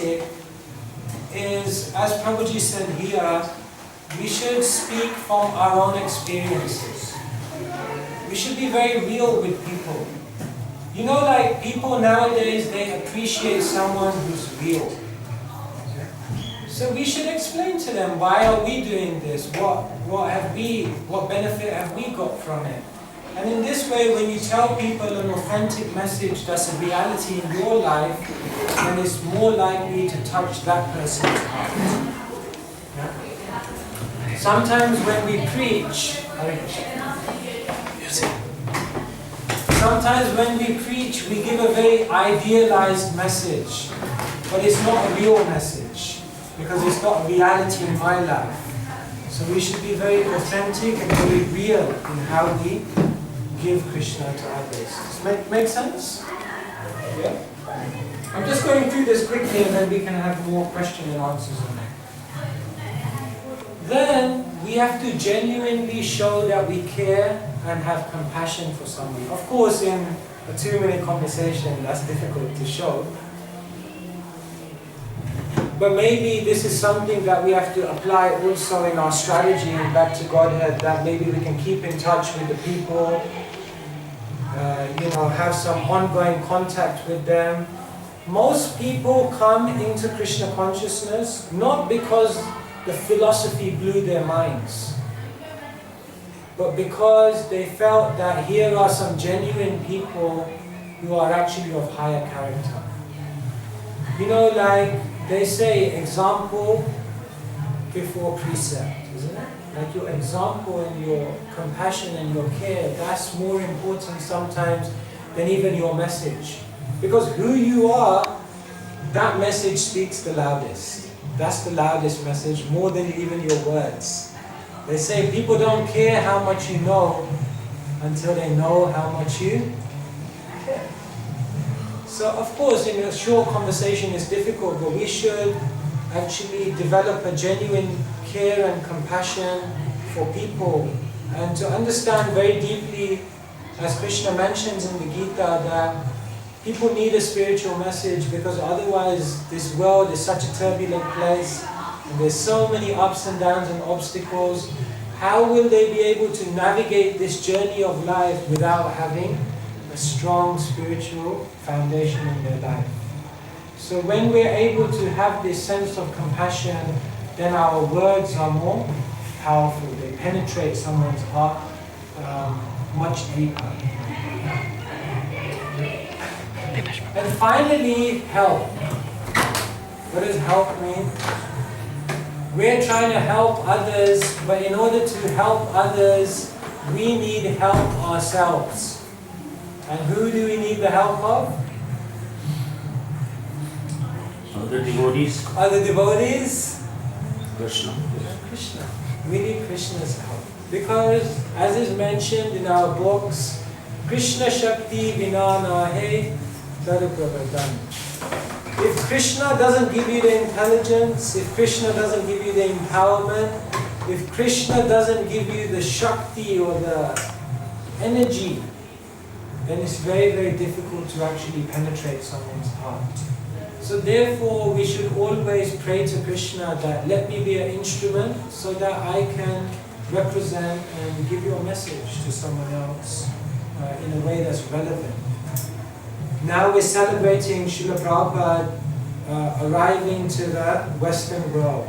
authentic is, as Prabhuji said here, we should speak from our own experiences. We should be very real with people. You know, like people nowadays, they appreciate someone who's real. So we should explain to them, why are we doing this? What benefit have we got from it? And in this way, when you tell people an authentic message that's a reality in your life, then it's more likely to touch that person's heart. Yeah? Sometimes when we preach, we give a very idealized message, but it's not a real message, because it's not a reality in my life. So we should be very authentic and very real in how we give Krishna to others. Does that make sense? Yeah? I'm just going through this quickly and then we can have more question and answers on it. Then we have to genuinely show that we care and have compassion for somebody. Of course, in a 2-minute conversation, that's difficult to show. But maybe this is something that we have to apply also in our strategy back to Godhead, that maybe we can keep in touch with the people, have some ongoing contact with them. Most people come into Krishna consciousness not because the philosophy blew their minds, but because they felt that here are some genuine people who are actually of higher character. You know, like they say, example before precept, isn't it? Like your example and your compassion and your care, that's more important sometimes than even your message. Because who you are, that message speaks the loudest. That's the loudest message, more than even your words. They say people don't care how much you know until they know how much you care. So of course, in a short conversation it's difficult, but we should actually develop a genuine care and compassion for people, and to understand very deeply, as Krishna mentions in the Gita, that people need a spiritual message, because otherwise this world is such a turbulent place and there's so many ups and downs and obstacles. How will they be able to navigate this journey of life without having a strong spiritual foundation in their life? So when we're able to have this sense of compassion, then our words are more powerful. They penetrate someone's heart much deeper. And finally, help. What does help mean? We're trying to help others, but in order to help others, we need help ourselves. And who do we need the help of? Other devotees. Other devotees? Krishna. Krishna. We need Krishna's help. Because, as is mentioned in our books, Krishna Shakti Vina Nahe Tarupravardhan. If Krishna doesn't give you the intelligence, if Krishna doesn't give you the empowerment, if Krishna doesn't give you the Shakti or the energy, then it's very, very difficult to actually penetrate someone's heart. So therefore, we should always pray to Krishna that let me be an instrument so that I can represent and give your message to someone else in a way that's relevant. Now we're celebrating Srila Prabhupada arriving to the Western world.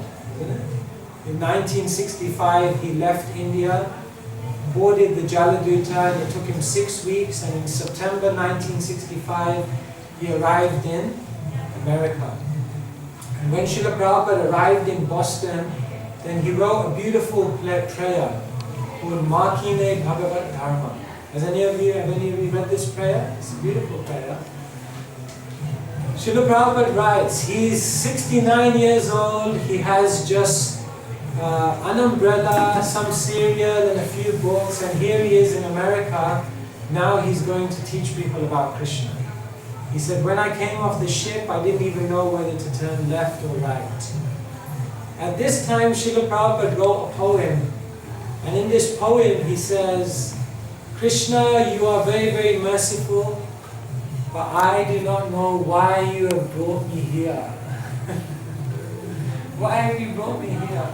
In 1965, he left India, boarded the Jaladuta, and it took him 6 weeks, and in September 1965, he arrived in America. And when Srila Prabhupada arrived in Boston, then he wrote a beautiful prayer called Makine Bhagavat Dharma. Has any of you read this prayer? It's a beautiful prayer. Srila Prabhupada writes, he's 69 years old, he has just an umbrella, some cereal and a few books, and here he is in America. Now he's going to teach people about Krishna. He said, when I came off the ship, I didn't even know whether to turn left or right. At this time, Srila Prabhupada wrote a poem, and in this poem he says, Krishna, you are very, very merciful, but I do not know why you have brought me here. Why have you brought me here?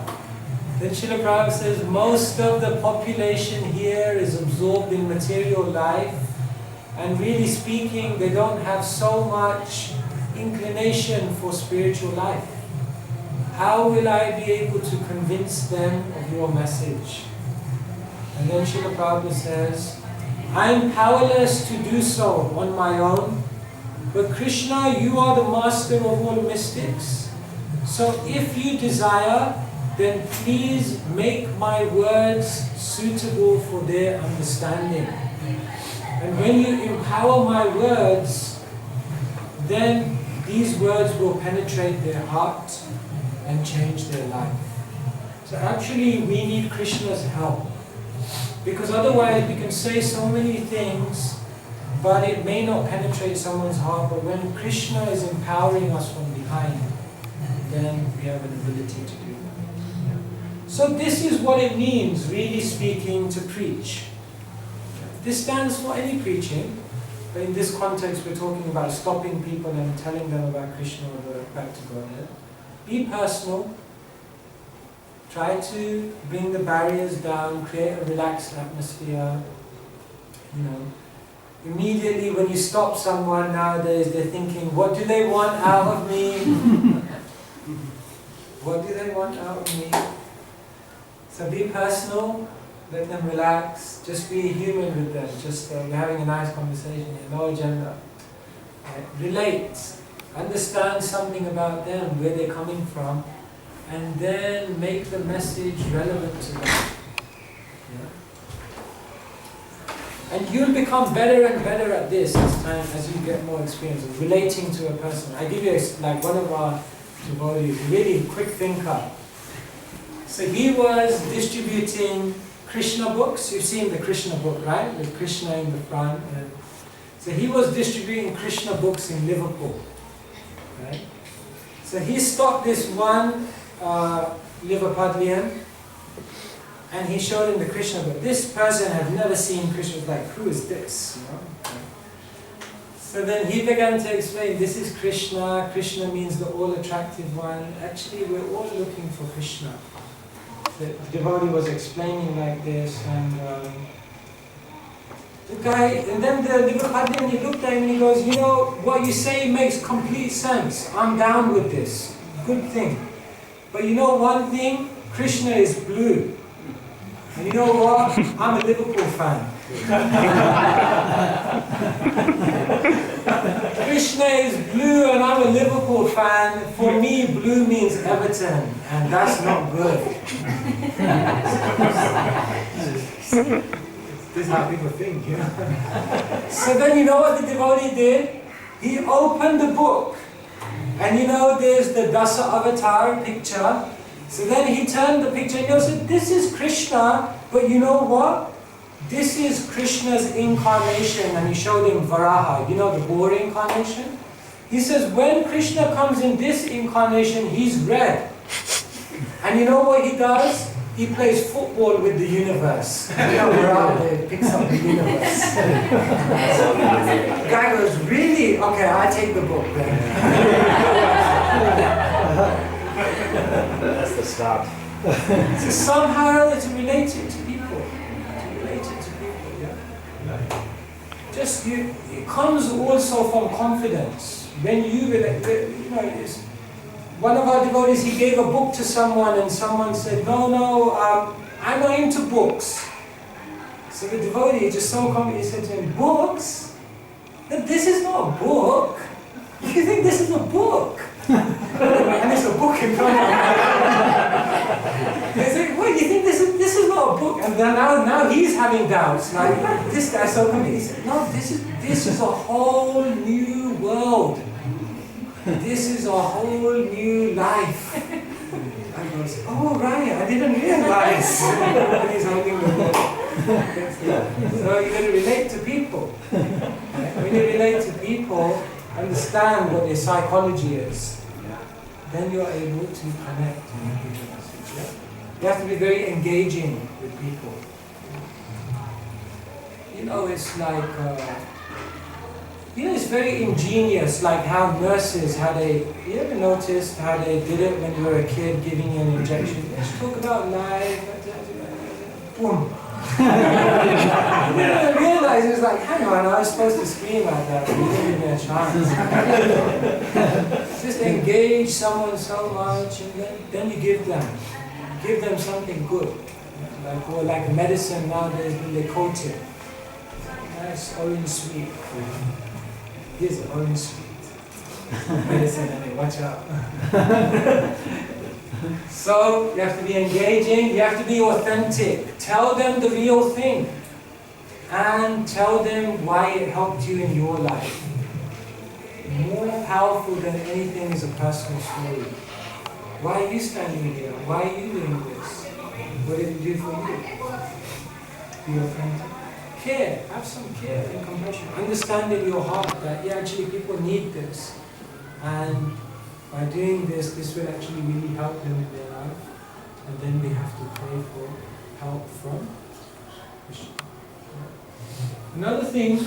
Then Srila Prabhupada says, most of the population here is absorbed in material life, and really speaking, they don't have so much inclination for spiritual life. How will I be able to convince them of your message? And then Srila Prabhupada says, I am powerless to do so on my own, but Krishna, you are the master of all mystics. So if you desire, then please make my words suitable for their understanding. And when you empower my words, then these words will penetrate their heart and change their life. So actually we need Krishna's help. Because otherwise we can say so many things, but it may not penetrate someone's heart. But when Krishna is empowering us from behind, then we have an ability to do that. So this is what it means, really speaking, to preach. This stands for any preaching, but in this context we're talking about stopping people and telling them about Krishna or back to Godhead. Be personal. Try to bring the barriers down, create a relaxed atmosphere. Immediately when you stop someone nowadays, they're thinking, what do they want out of me? What do they want out of me? So be personal, let them relax, just be human with them, just we're having a nice conversation here, no agenda. Relate, understand something about them, where they're coming from, and then make the message relevant to them. Yeah? And you'll become better and better at this as you get more experience of relating to a person. I give you like one of our devotees, really quick thinker. So he was distributing Krishna books. You've seen the Krishna book, right? With Krishna in the front. So he was distributing Krishna books in Liverpool. Right? So he stopped this one Liverpudlian, and he showed him the Krishna book. This person had never seen Krishna. He was like, who is this? So then he began to explain, this is Krishna. Krishna means the all-attractive one. Actually, we're all looking for Krishna. The devotee was explaining like this, and the guy, and then the Liverpudlian, he looked at him and he goes, you know, what you say makes complete sense. I'm down with this. Good thing. But you know one thing? Krishna is blue. And you know what? I'm a Liverpool fan. Krishna is blue and I'm a Liverpool fan. For me, blue means Everton, and that's not good. This is how people think, you know. So then you know what the devotee did? He opened the book. And you know there's the Dasa Avatar picture. So then he turned the picture and he said, this is Krishna, but you know what? This is Krishna's incarnation. And he showed him Varaha, you know the boar incarnation? He says, when Krishna comes in this incarnation, he's red. And you know what he does? He plays football with the universe. You know, Varaha picks up the universe. The guy goes, really? Okay, I take the book then. That's the start. So somehow to relate it to people. Just it comes also from confidence. When you relate, one of our devotees, he gave a book to someone and someone said, no, I'm not into books. So the devotee just so confident, he said to him, books? This is not a book. You think this is a book? And it's a book in front of him. They say, what, you think this is not a book? And then now he's having doubts. Like, this guy so confident, he said, no, this is a whole new world. This is a whole new life. And I goes, oh right, I didn't realize. And he's holding the book. So you're going to relate to people. When you relate to people, understand what their psychology is. Then you are able to connect with the message. You have to be very engaging with people. You know, it's like You know, it's very ingenious, like how nurses, you ever noticed how they did it when you were a kid, giving you an injection? Let's talk about life, boom. And then I realized, it was like, hang on, I was supposed to scream like that, but you didn't give me a chance. Just engage someone so much, and then you give them something good. Or like medicine nowadays, when they coat it. Nice orange sweet. Here's an orange sweet. Medicine in it, watch out. So, you have to be engaging, you have to be authentic. Tell them the real thing. And tell them why it helped you in your life. More powerful than anything is a personal story. Why are you standing here? Why are you doing this? What did it do for you? Be authentic. Care. Have some care and compassion. Understand in your heart that actually people need this. And by doing this, this will actually really help them in their life. And then we have to pray for help from Krishna. Another thing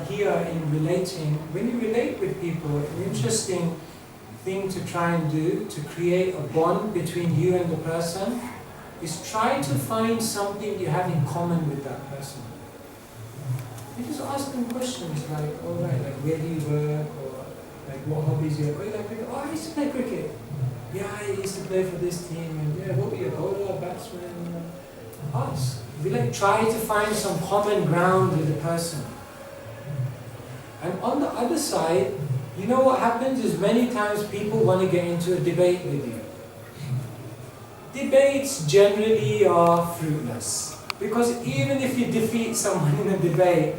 here in relating, when you relate with people, an interesting thing to try and do to create a bond between you and the person is try to find something you have in common with that person. You just ask them questions like, alright, like where do you work, or like what hobbies you have? Oh, you like cricket? Oh, I used to play cricket. Yeah, I used to play for this team. And yeah, what were you, bowler, batsman? Ask. We like try to find some common ground with the person. And on the other side, you know what happens is many times people want to get into a debate with you. Debates generally are fruitless. Because even if you defeat someone in a debate,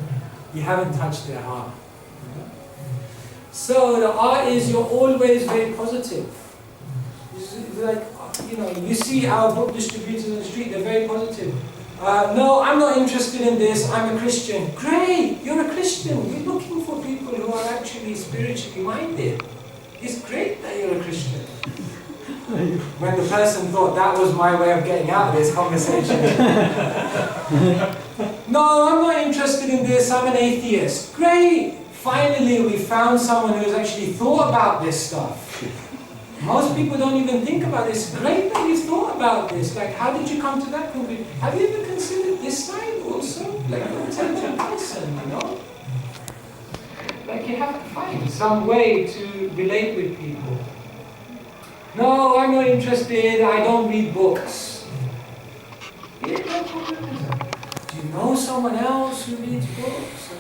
you haven't touched their heart. So the art is you're always very positive. Like, you see our book distributors in the street, they're very positive. No, I'm not interested in this, I'm a Christian. Great, you're a Christian. We're looking for people who are actually spiritually minded. It's great that you're a Christian. When the person thought that was my way of getting out of this conversation. No, I'm not interested in this, I'm an atheist. Great! Finally, we found someone who has actually thought about this stuff. Most people don't even think about this. Great that you thought about this. Like, how did you come to that conclusion? Have you ever considered this side also? Like, an intelligent person, Like, you have to find some way to relate with people. No, I'm not interested, I don't read books. Yeah, no problem with that. Do you know someone else who reads books?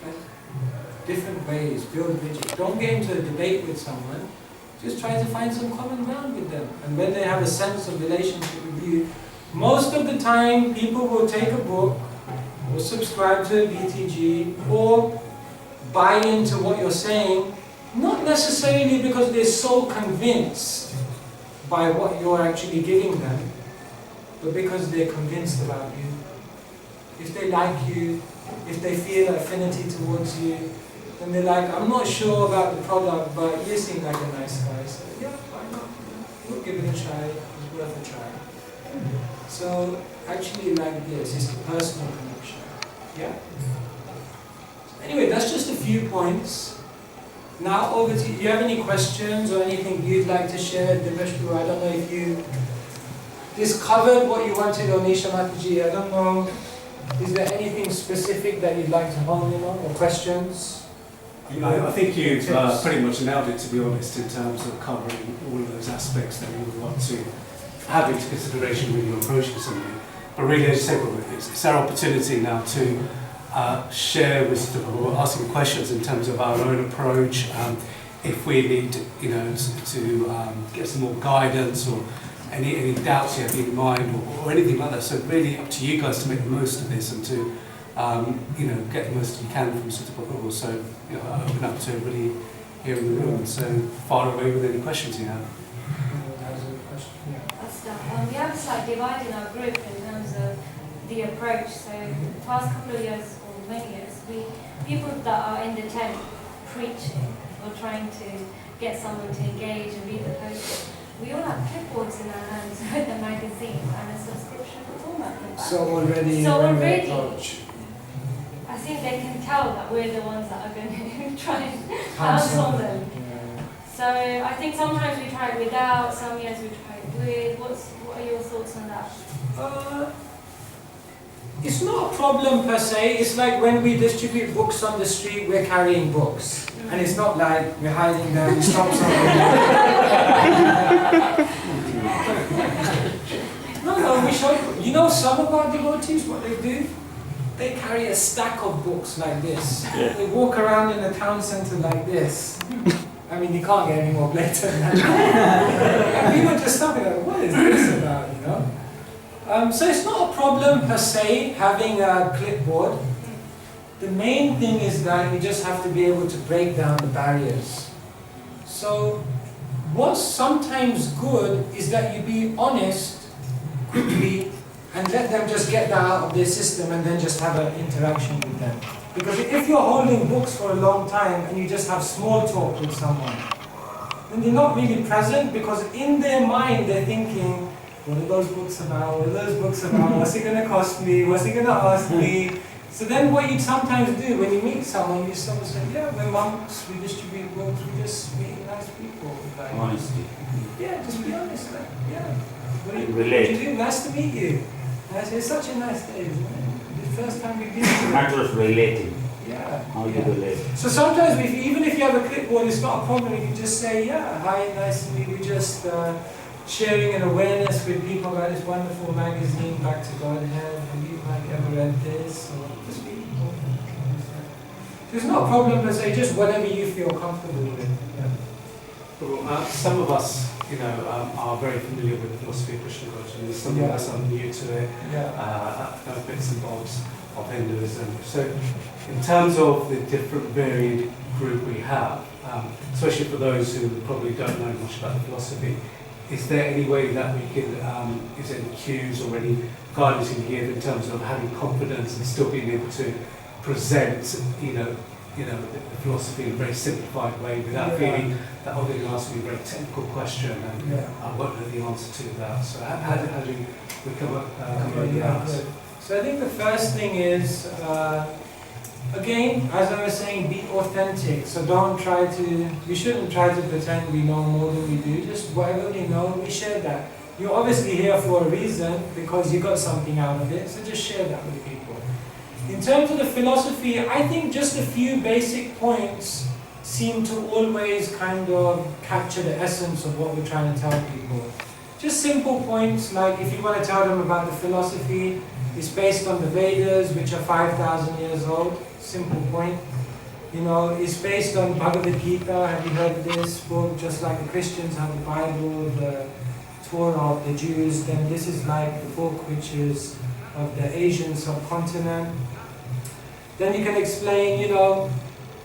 Like different ways, build bridges. Don't get into a debate with someone, just try to find some common ground with them. And when they have a sense of relationship with you, most of the time people will take a book, or subscribe to a BTG, or buy into what you're saying, not necessarily because they're so convinced by what you're actually giving them, but because they're convinced about you. If they like you, if they feel affinity towards you, then they're like, I'm not sure about the product, but you seem like a nice guy, so yeah, why not? We'll give it a try, it's worth a try. So, actually like this, it's the personal connection. Yeah? Anyway, that's just a few points. Now over to you. Do you have any questions or anything you'd like to share, Dimeshku? I don't know if you discovered what you wanted on Nisha Mataji. I don't know. Is there anything specific that you'd like to hone in on, or questions? I think you've pretty much nailed it, to be honest, in terms of covering all of those aspects that you would want to have into consideration when you're approaching somebody. But really, as you said, it's our opportunity now to share wisdom or asking questions in terms of our own approach. If we need, to get some more guidance or any doubts you have in mind or anything like that. So really up to you guys to make the most of this and to get the most you can from suitable people. So open up to everybody here in the room. So fire away with any questions you have. We have a slight divide in our group in terms of the approach. So the past couple of years or many years, people that are in the tent preaching or trying to get someone to engage and read the poster, we all have clipboards in our hands with the magazine and a subscription format. So already, I think they can tell tell that we're the ones that are going to try and counsel them. So I think sometimes we try it without, some years we try it with. What are your thoughts on that? It's not a problem per se. It's like when we distribute books on the street, we're carrying books. And it's not like we're hiding them, stop something. No, we show, you know, some of our devotees, what they do? They carry a stack of books like this. They walk around in the town centre like this. I mean, you can't get any more blatant than that. And people just stop and go, what is this about, you know? So it's not a problem per se, having a clipboard. The main thing is that you just have to be able to break down the barriers. So what's sometimes good is that you be honest quickly and let them just get that out of their system and then just have an interaction with them. Because if you're holding books for a long time and you just have small talk with someone, then they're not really present, because in their mind they're thinking, what are those books about? What are those books about? What's it going to cost me? What's he going to ask me? So then what you sometimes do when you meet someone, you sort of say, yeah, we're monks, we distribute books, we just meet nice people. Like, Honesty. yeah, just be honest. Like, yeah. What do you Relate. do? Nice to meet you. And I say, it's such a nice day, isn't it? The first time we've been together. Matter of relating. Yeah. How you yeah. relate. So sometimes, even if you have a clipboard, it's not a problem. You can just say, yeah, hi, nice to meet you. Just sharing an awareness with people about this wonderful magazine, Back to Godhead. Have you ever read this? Or just be open. There's no problem per se, just whatever you feel comfortable with. Yeah. Well, some of us, you know, are very familiar with the philosophy of Krishna consciousness. Some of us are new to it. Yeah. Know bits and bobs of Hinduism. So, in terms of the different varied group we have, especially for those who probably don't know much about the philosophy, is there any way that we can, is there any cues or any guidance you can give in terms of having confidence and still being able to present, you know, the philosophy in a very simplified way without feeling that they're going to ask me a very technical question and I won't know the answer to that. So how do we come up with that? So I think the first thing is, again, as I was saying, be authentic. So we shouldn't try to pretend we know more than we do. Just whatever we know, we share that. You're obviously here for a reason, because you got something out of it, so just share that with people. In terms of the philosophy, I think just a few basic points seem to always kind of capture the essence of what we're trying to tell people. Just simple points, like if you want to tell them about the philosophy, it's based on the Vedas, which are 5,000 years old. Simple point. You know, it's based on Bhagavad Gita. Have you heard of this book? Just like the Christians have the Bible, the Torah of the Jews, then this is like the book which is of the Asian subcontinent. Then you can explain, you know,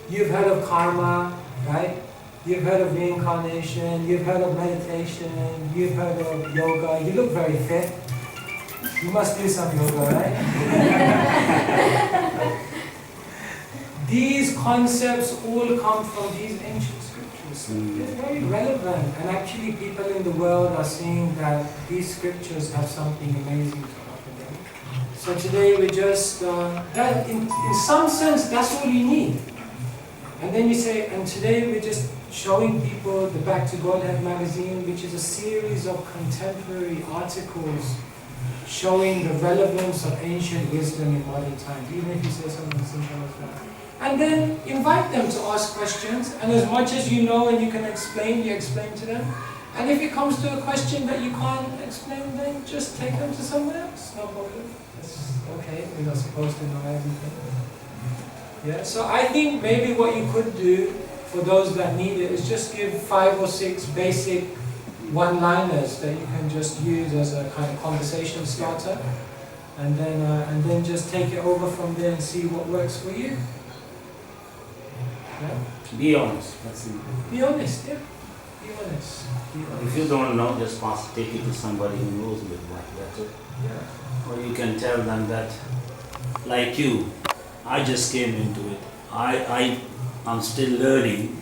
you've heard of karma, right? You've heard of reincarnation, you've heard of meditation, you've heard of yoga. You look very fit. You must do some yoga, right? These concepts all come from these ancient scriptures. They're very relevant, and actually people in the world are seeing that these scriptures have something amazing to offer them. So today we just, in some sense, that's all you need. And then you say, and today we're just showing people the Back to Godhead magazine, which is a series of contemporary articles showing the relevance of ancient wisdom in modern times, even if you say something simple as that. And then invite them to ask questions, and as much as you know and you can explain, you explain to them. And if it comes to a question that you can't explain, then just take them to someone else, no problem. That's okay, we're not supposed to know everything. Yeah, so I think maybe what you could do for those that need it is just give 5 or 6 basic one-liners that you can just use as a kind of conversation starter, and then just take it over from there and see what works for you. Yeah? Be honest. That's it. Be honest, yeah. Be honest. Be honest. If you don't know, just take it to somebody who knows with what. That's it. Yeah. Or you can tell them that, like you, I just came into it. I'm still learning,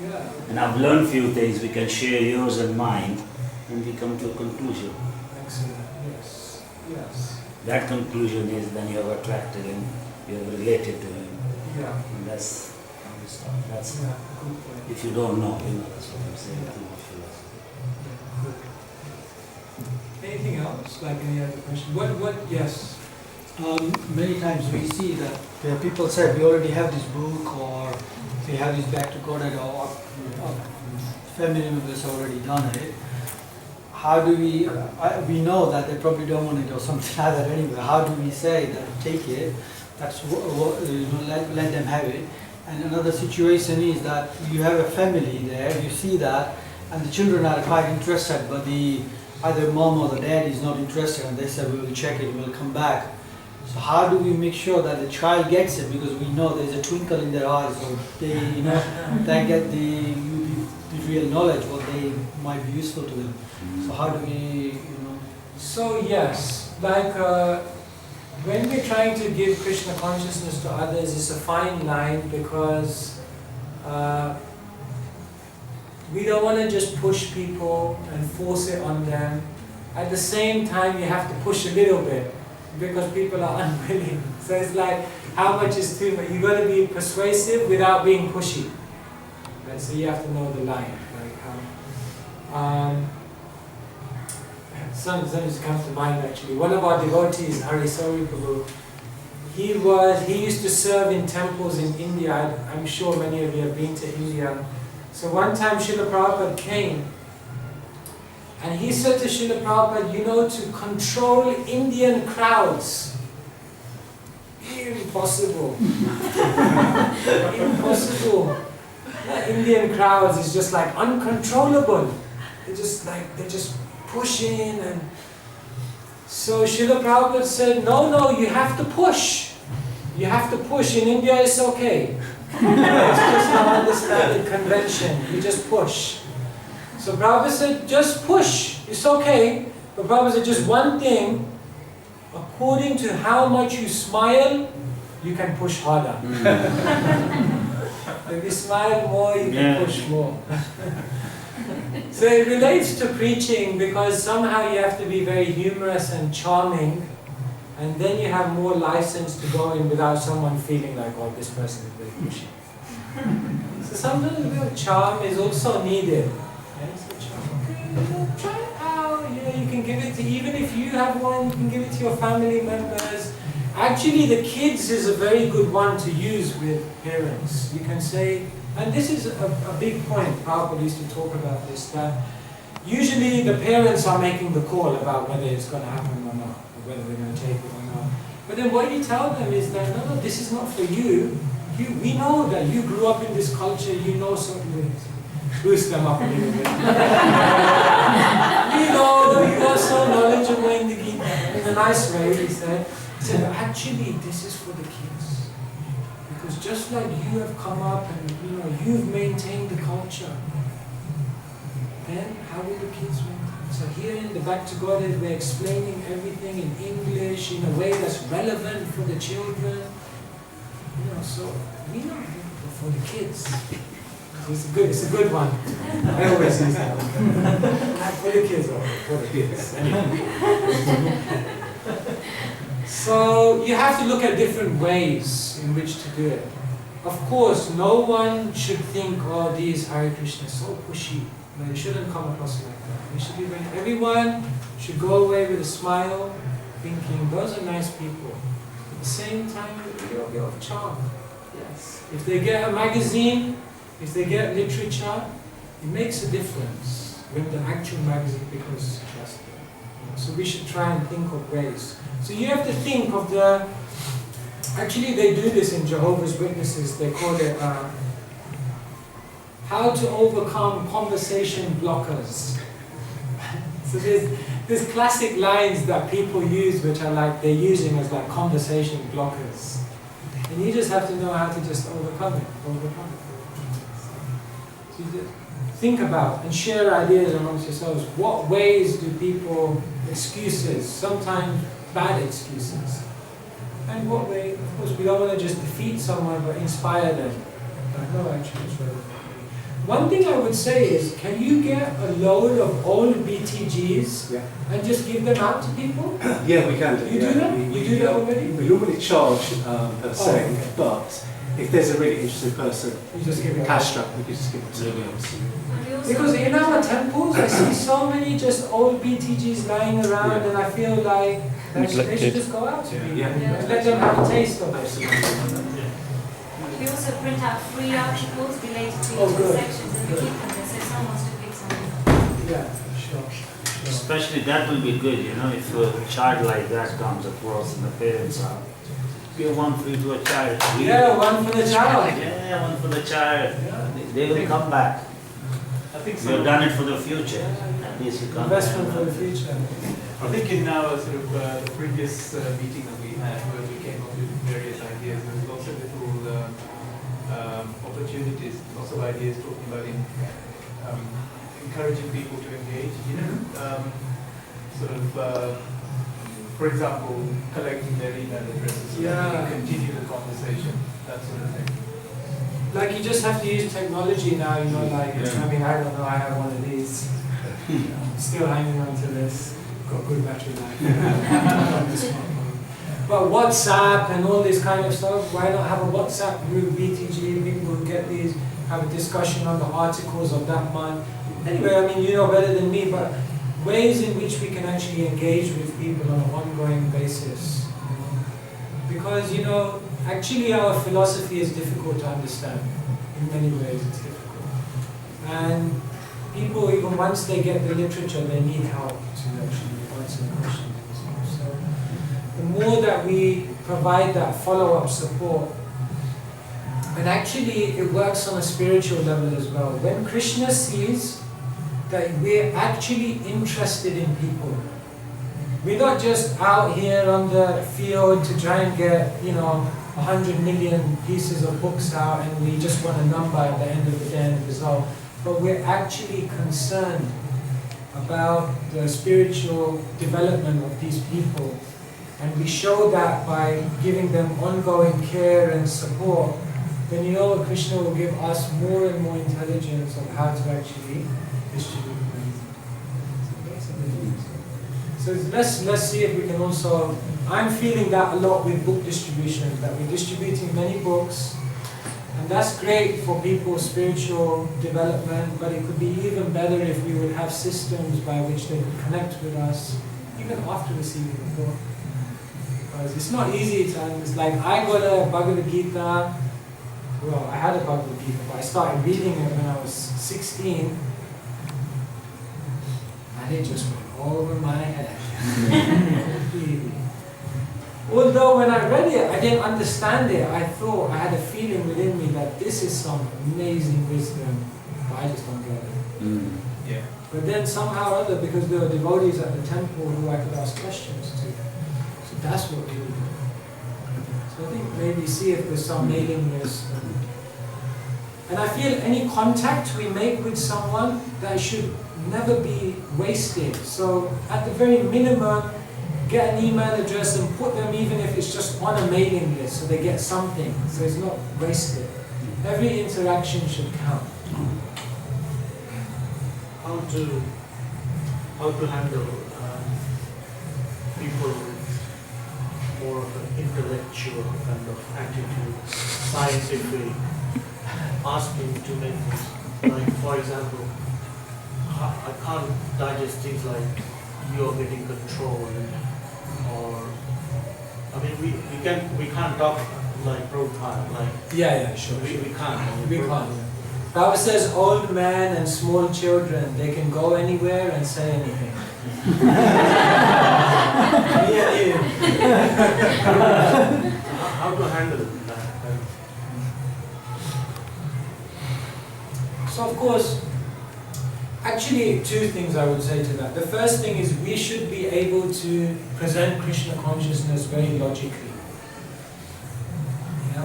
and I've learned few things. We can share yours and mine, and we come to a conclusion. Excellent. Yes. Yes. That conclusion is then you have attracted him, you have related to him. Yeah. And that's how we start. That's Yeah, good point. if you don't know, that's what I'm saying. I think you Good. Anything else? Like any other question? What, yes. Many times we see that people say we already have this book, or we have this back to God, or family members already done it. How do we know that they probably don't want it or something like that anyway. How do we say that take it, that's let them have it? And another situation is that you have a family there, you see that, and the children are quite interested, but either mom or the dad is not interested, and they say we will check it, we'll come back. So how do we make sure that the child gets it? Because we know there's a twinkle in their eyes, or they get the real knowledge, what they might be useful to them. So how do we, So yes, like when we're trying to give Krishna consciousness to others, it's a fine line, because we don't want to just push people and force it on them. At the same time, you have to push a little bit, because people are unwilling. So it's like, how much is too much? You've got to be persuasive without being pushy. Right? So you have to know the line. Something just comes to mind actually. One of our devotees, Harisori Prabhu, he used to serve in temples in India. I'm sure many of you have been to India. So one time Srila Prabhupada came, and he said to Srila Prabhupada, to control Indian crowds, impossible. Impossible. The Indian crowds is just like uncontrollable. They're just pushing, and so Srila Prabhupada said, no, you have to push. You have to push. In India it's okay. It's just an understanding convention. You just push. So Prabhupada said, just push. It's okay. But Prabhupada said, just one thing. According to how much you smile, you can push harder. If you smile more, you can push more. So it relates to preaching, because somehow you have to be very humorous and charming, and then you have more license to go in without someone feeling like, oh, this person is very pushy. So sometimes a little charm is also needed. Okay, so charm, okay, try it out. You can give it to, even if you have one, you can give it to your family members. Actually, the kids is a very good one to use with parents. You can say, and this is a big point, Prabhupada used to talk about this, that usually the parents are making the call about whether it's going to happen or not, or whether they're going to take it or not. But then what you tell them is that, no, this is not for you. We know that you grew up in this culture, you know certain things. Boost them up a little bit. You are so knowledgeable in the Gita. In a nice way, he said, actually, this is for the kids. Because just like you have come up and you've maintained the culture, then how will the kids maintain? So here in the Back to Godhead, we're explaining everything in English in a way that's relevant for the children. So we know for the kids. It's a good one. I always use that one. For the kids, or for the kids. Anyway. So you have to look at different ways in which to do it. Of course, no one should think, oh, these Hare Krishna so pushy. No, it shouldn't come across like that. We should be everyone should go away with a smile, thinking those are nice people. At the same time, with a little bit of charm. Yes. If they get a magazine, if they get literature, it makes a difference when the actual magazine becomes trusted. So we should try and think of ways. So you have to think of actually they do this in Jehovah's Witnesses, they call it how to overcome conversation blockers. So there's classic lines that people use which are like, they're using as like conversation blockers. And you just have to know how to just overcome it. So you just think about and share ideas amongst yourselves. What ways do people, excuses, sometimes bad excuses, and what way, of course, we don't want to just defeat someone but inspire them. No, actually, it's relevant. One thing I would say is, can you get a load of old BTGs and just give them out to people? Yeah, we can do. You do that? You do that already? We normally charge per se, okay. but if there's a really interested person, You just give it cash away. strapped, we could just give it to someone else. And we also Because in our temples, I see so many just old BTGs lying around, Yeah. and I feel like they should Neglected. just go out to people. Yeah. And let them have a taste of it. Absolutely. We also print out free articles related to Oh, each good. sections and we Good. keep them there, so if someone wants to pick something. Yeah, sure. Especially that will be good, you know, if a child like that comes across and the parents are, give one free to a child. Yeah, one for the child. Yeah, one for the child. Yeah. They will come back. I think We have done it for the future. At least you come Investment back. for the future. I think in our sort of the previous meeting that we had, where we came up with various ideas, there was also little opportunities, lots of ideas talking about encouraging people to engage. Sort of, for example, collecting their email addresses so that we Yeah. can continue the conversation, that sort of thing. Like you just have to use technology now, you know, like, I mean, I don't know, I have one of these. Still hanging on to this. Got good battery life. On the smartphone. But WhatsApp and all this kind of stuff, why not have a WhatsApp group, BTG, people who get these, have a discussion on the articles of that month. Anyway, I mean, you know better than me, but ways in which we can actually engage with people on an ongoing basis. Because, you know, actually our philosophy is difficult to understand. In many ways it's difficult. And people, even once they get the literature, they need help to actually answer the questions. So the more that we provide that follow-up support, and actually it works on a spiritual level as well. When Krishna sees that we're actually interested in people, we're not just out here on the field to try and get, you know, 100 million pieces of books out and we just want a number at the end of the day and result. But we're actually concerned about the spiritual development of these people. And we show that by giving them ongoing care and support. Then you know Krishna will give us more and more intelligence of how to actually distribute them. So let's see if we can also, I'm feeling that a lot with book distribution, that we're distributing many books, and that's great for people's spiritual development, but it could be even better if we would have systems by which they could connect with us, even after receiving the book. Because it's not easy to understand. It's like, I got a Bhagavad Gita, well, I had a Bhagavad Gita, but I started reading it when I was 16, and it just went over my head. Completely. Although when I read it, I didn't understand it. I thought, I had a feeling within me that this is some amazing wisdom, but I just don't get it. Yeah. But then somehow or other, because there were devotees at the temple who I could ask questions to, so that's what really did it. So I think maybe see if there's some mailing list. And I feel any contact we make with someone, that should never be wasted. So at the very minimum, get an email address and put them, even if it's just on a mailing list, so they get something, so it's not wasted. Every interaction should count. How to handle people with more of an intellectual kind of attitude, scientific, asking too many things. Like, for example, I can't digest things like you're getting control, or I mean we can't talk like Prabhupada, like Yeah, sure. we can't. We can't. Bible says old men and small children, they can go anywhere and say anything. Me and you. How to handle that? So of course, actually two things I would say to that. The first thing is we should be able to present Krishna consciousness very logically.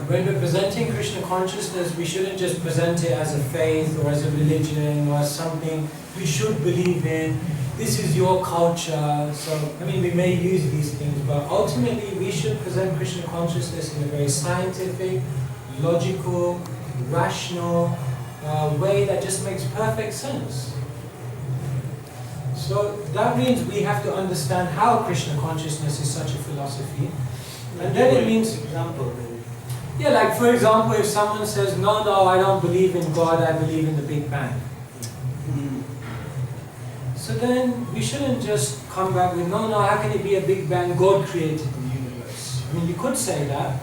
When we're presenting Krishna consciousness, we shouldn't just present it as a faith or as a religion or as something we should believe in. This is your culture. So, I mean, we may use these things, but ultimately we should present Krishna consciousness in a very scientific, logical, rational way that just makes perfect sense. So that means we have to understand how Krishna consciousness is such a philosophy. And then it means... Example, maybe. Yeah, like for example, if someone says, no, I don't believe in God, I believe in the Big Bang. So then we shouldn't just come back with, no, how can it be a Big Bang? God created the universe. I mean, you could say that,